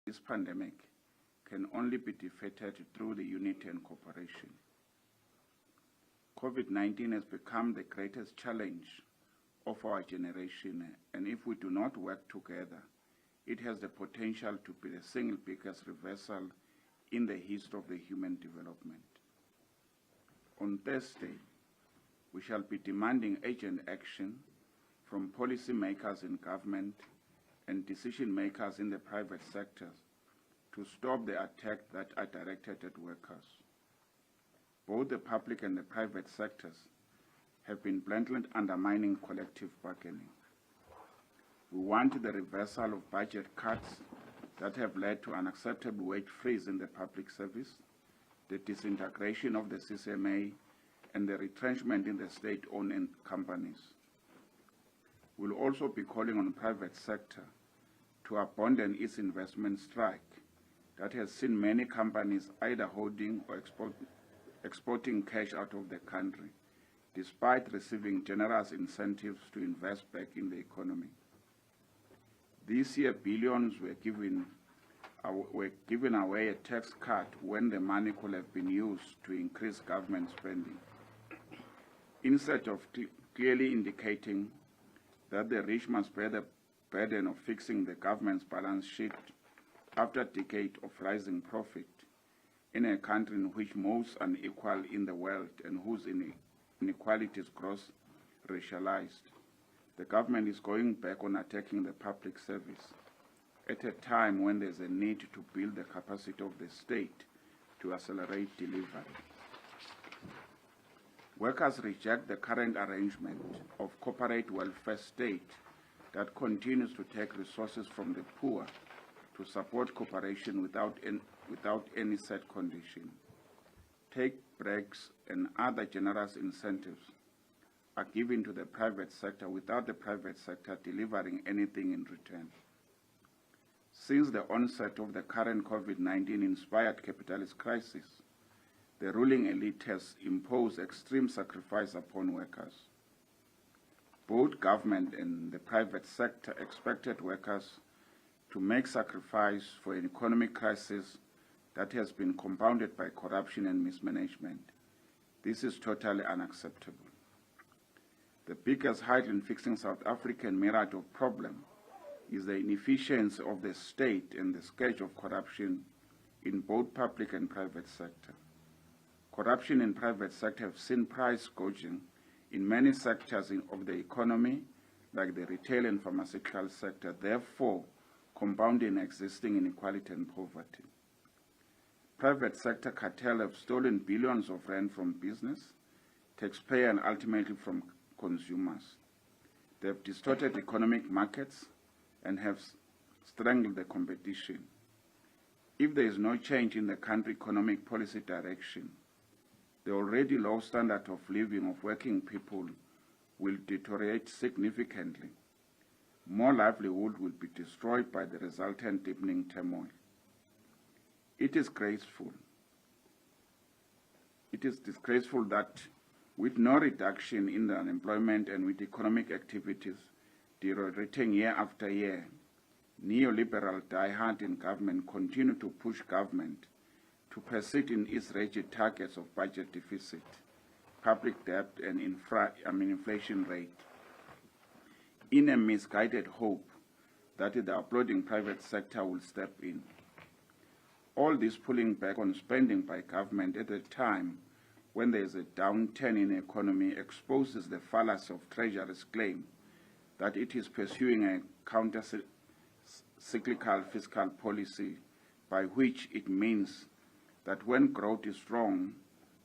this pandemic can only be defeated through the unity and cooperation. COVID-19 has become the greatest challenge of our generation, and if we do not work together, it has the potential to be the single biggest reversal in the history of the human development. On Thursday, we shall be demanding urgent action from policymakers in government and decision makers in the private sectors to stop the attacks that are directed at workers. Both the public and the private sectors have been blatantly undermining collective bargaining. We want the reversal of budget cuts that have led to unacceptable wage freeze in the public service, the disintegration of the CCMA, and the retrenchment in the state-owned companies. We'll also be calling on the private sector to abandon its investment strike that has seen many companies either holding or exporting cash out of the country, despite receiving generous incentives to invest back in the economy. This year, billions were given away a tax cut when the money could have been used to increase government spending. Instead of clearly indicating that the rich must bear the burden of fixing the government's balance sheet after a decade of rising profit in a country in which most are unequal in the world and whose inequalities gross racialized, the government is going back on attacking the public service at a time when there's a need to build the capacity of the state to accelerate delivery. Workers reject the current arrangement of corporate welfare state that continues to take resources from the poor to support cooperation without any set condition. Take breaks and other generous incentives are given to the private sector without the private sector delivering anything in return. Since the onset of the current COVID-19-inspired capitalist crisis, the ruling elite has imposed extreme sacrifice upon workers. Both government and the private sector expected workers to make sacrifice for an economic crisis that has been compounded by corruption and mismanagement. This is totally unacceptable. The biggest height in fixing South African myriad of problems is the inefficiency of the state and the scourge of corruption in both public and private sector. Corruption in private sector have seen price gouging in many sectors of the economy, like the retail and pharmaceutical sector, therefore compounding existing inequality and poverty. Private sector cartels have stolen billions of rand from business, taxpayer, and ultimately from consumers. They have distorted economic markets and have strangled the competition. If there is no change in the country economic policy direction, the already low standard of living of working people will deteriorate significantly. More livelihood will be destroyed by the resultant deepening turmoil. It is disgraceful that with no reduction in the unemployment and with economic activities deteriorating year after year, neoliberal die-hard in government continue to push government to persist in its rigid targets of budget deficit, public debt, and inflation rate, in a misguided hope that the applauding private sector will step in. All this pulling back on spending by government at a time when there is a downturn in the economy exposes the fallacy of Treasury's claim that it is pursuing a counter-cyclical fiscal policy by which it means that when growth is strong,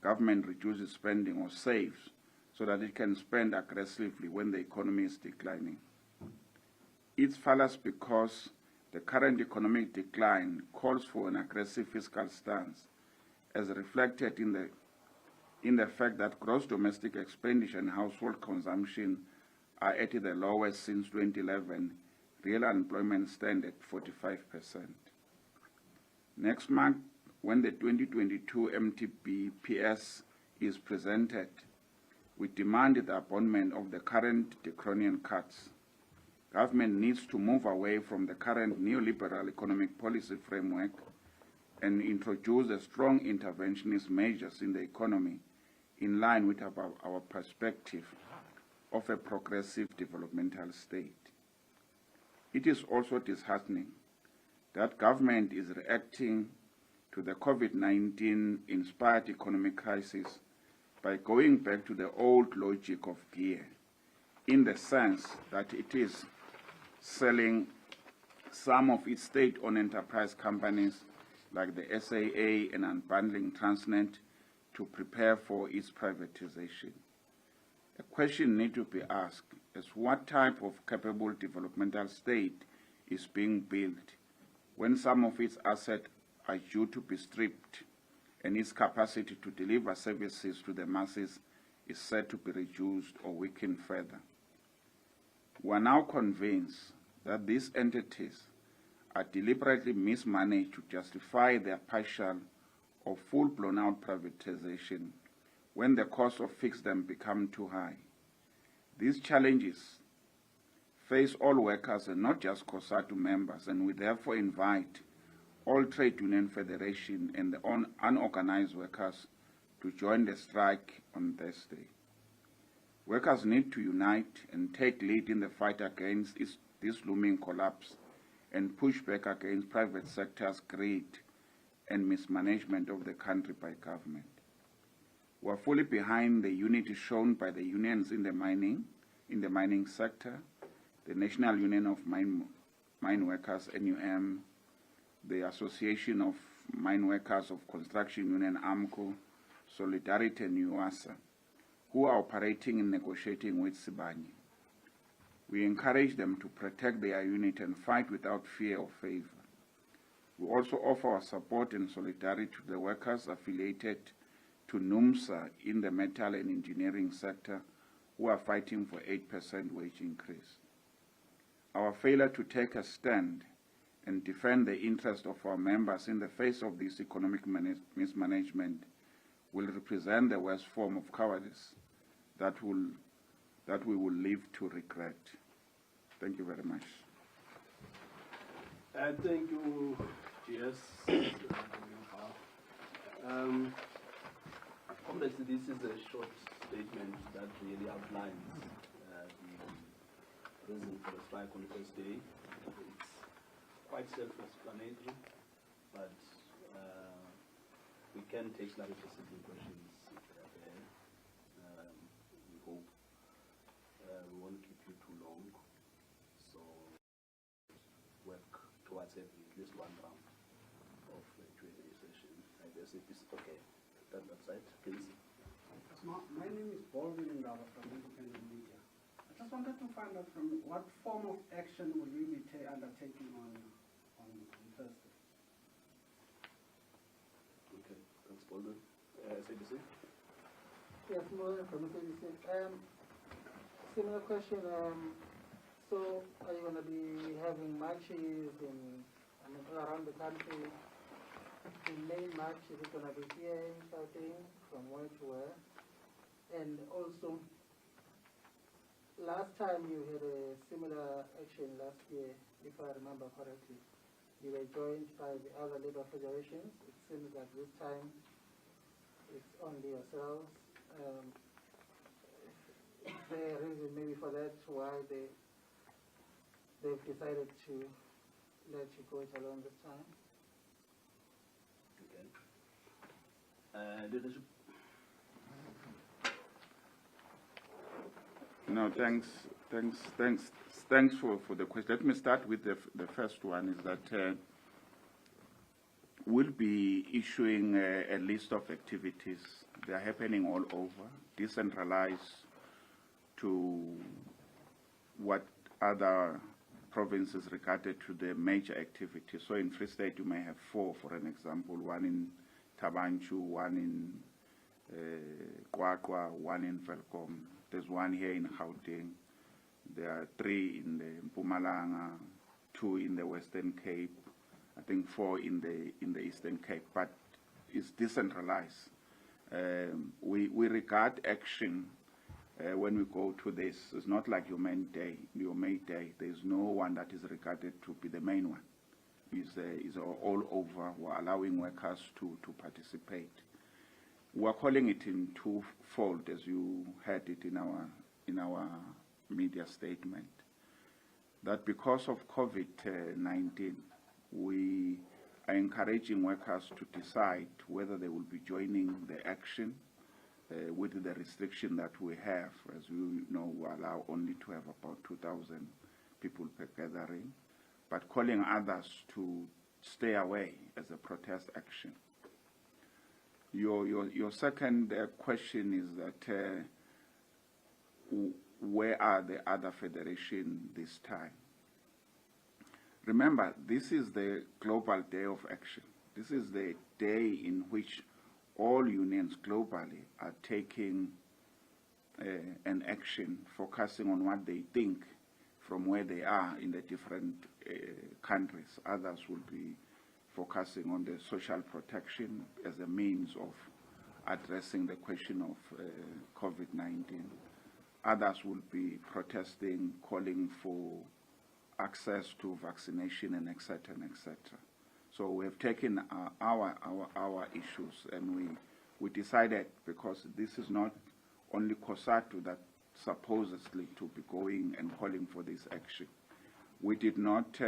government reduces spending or saves so that it can spend aggressively when the economy is declining. It's fallacious because the current economic decline calls for an aggressive fiscal stance, as reflected in the fact that gross domestic expenditure and household consumption are at the lowest since 2011. Real unemployment stands at 45%. Next month, when the 2022 MTBPS is presented, we demand the abandonment of the current draconian cuts. Government needs to move away from the current neoliberal economic policy framework and introduce a strong interventionist measures in the economy in line with our perspective of a progressive developmental state. It is also disheartening that government is reacting to the COVID-19 inspired economic crisis by going back to the old logic of gear, in the sense that it is selling some of its state-owned enterprise companies like the SAA and unbundling Transnet to prepare for its privatization. A question needs to be asked as what type of capable developmental state is being built when some of its assets are due to be stripped and its capacity to deliver services to the masses is said to be reduced or weakened further. We are now convinced that these entities are deliberately mismanaged to justify their partial or full-blown out privatization when the cost of fixing them become too high. These challenges face all workers and not just COSATU members, and we therefore invite all trade union federations and the unorganized workers to join the strike on Thursday. Workers need to unite and take lead in the fight against this looming collapse and push back against private sector's greed and mismanagement of the country by government. We are fully behind the unity shown by the unions in the mining sector, the National Union of Mine Workers, NUM, the Association of Mine Workers of Construction Union, AMCO, Solidarity and UASA, who are operating and negotiating with Sibanye. We encourage them to protect their unit and fight without fear or favor. We also offer our support and solidarity to the workers affiliated to NUMSA in the metal and engineering sector who are fighting for 8% wage increase. Our failure to take a stand and defend the interest of our members in the face of this economic mismanagement will represent the worst form of cowardice that we will live to regret. Thank you very much. Thank you, GS. Obviously, this is a short statement that really outlines the reason for the strike on the first day. It's quite self-explanatory, but we can take clarification questions there. We hope we won't keep you too long, so work towards at least one round of the Q&A session. I guess it is okay. That side, please. My name is Baldwin Ndaba from Independent Media. I just wanted to find out from what form of action will we be undertaking on Thursday? Okay, that's Baldwin. SABC? Yes, Baldwin from SABC. Similar question. So, are you going to be having marches around the country? The main march, is it going to be here in Gauteng, from where to where? And also, last time you had a similar action last year, if I remember correctly. You were joined by the other labor federations. It seems that this time it's only yourselves. Is there a reason maybe for that, why they've decided to let you go it alone this time? Leadership. No, thanks for the question. Let me start with the first one, is that we'll be issuing a list of activities. They are happening all over, decentralized to what other provinces regarded to the major activities. So in Free State, you may have 4, for an example, one in Tabanchu, one in Kwakwa, one in Velkom. There's one here in Gauteng. There are 3 in the Mpumalanga, 2 in the Western Cape, I think 4 in the Eastern Cape, but it's decentralized. We regard action when we go to this, it's not like your main day, your May Day. There's no one that is regarded to be the main one. It's all over. We're allowing workers to participate. We're calling it in twofold, as you heard it in our media statement, that because of COVID-19, we are encouraging workers to decide whether they will be joining the action with the restriction that we have. As you know, we allow only to have about 2,000 people per gathering, but calling others to stay away as a protest action. Your second question is that where are the other federations this time? Remember, this is the Global Day of Action. This is the day in which all unions globally are taking an action, focusing on what they think from where they are in the different countries. Others will be focusing on the social protection as a means of addressing the question of COVID-19. Others will be protesting, calling for access to vaccination, and et cetera, and et cetera. So we have taken our issues, and we decided, because this is not only COSATU that supposedly to be going and calling for this action. We did not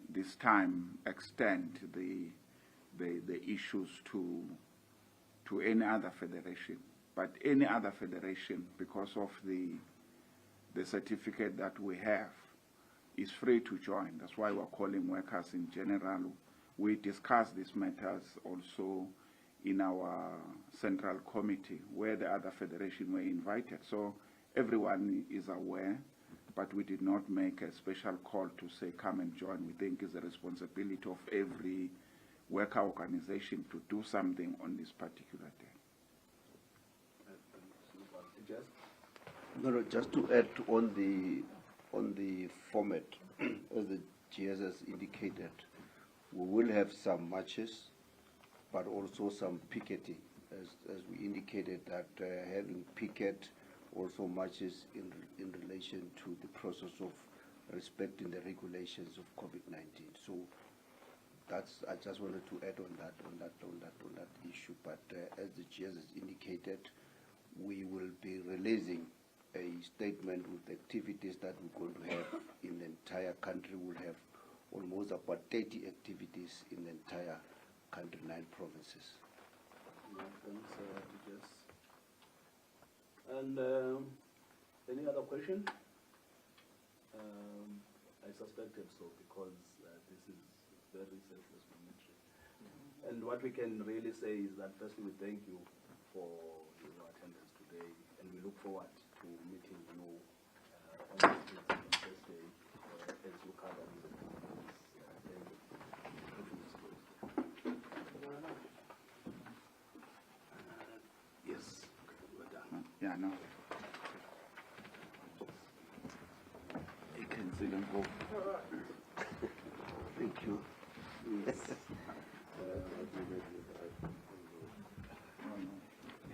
this time extend the issues to any other federation, but any other federation, because of the certificate that we have, is free to join. That's why we're calling workers in general. We discussed these matters also in our central committee, where the other federation were invited. So everyone is aware, but we did not make a special call to say come and join. We think it's a responsibility of every worker organization to do something on this particular day. No, just to add on the format, as the GS has indicated, we will have some marches, but also some picketing, as we indicated that having picket also marches in relation to the process of respecting the regulations of COVID-19. So that's, I just wanted to add on that issue. But as the GS has indicated, we will be releasing a statement with activities that we're going to have in the entire country. We'll have almost about 30 activities in the entire country, 9 provinces. Yeah, thanks, Jess. And any other question? I suspected so, because this is very self-explanatory. And what we can really say is that firstly we thank you for your attendance today, and we look forward to meeting you on Thursday as you cover this. Yes, we're done. Yeah, no. You can see them go. Thank you. Yes.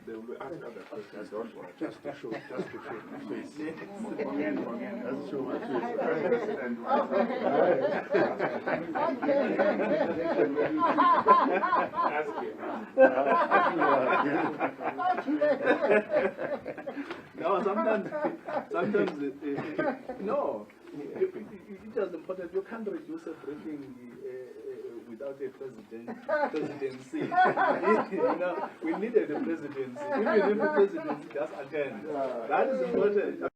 They will ask other questions, don't worry, just to show my face. Just show my face. No, sometimes no, it is important. You can't reduce a briefing without a presidency. You know, we needed a presidency. Even if the presidency does attend, that is important.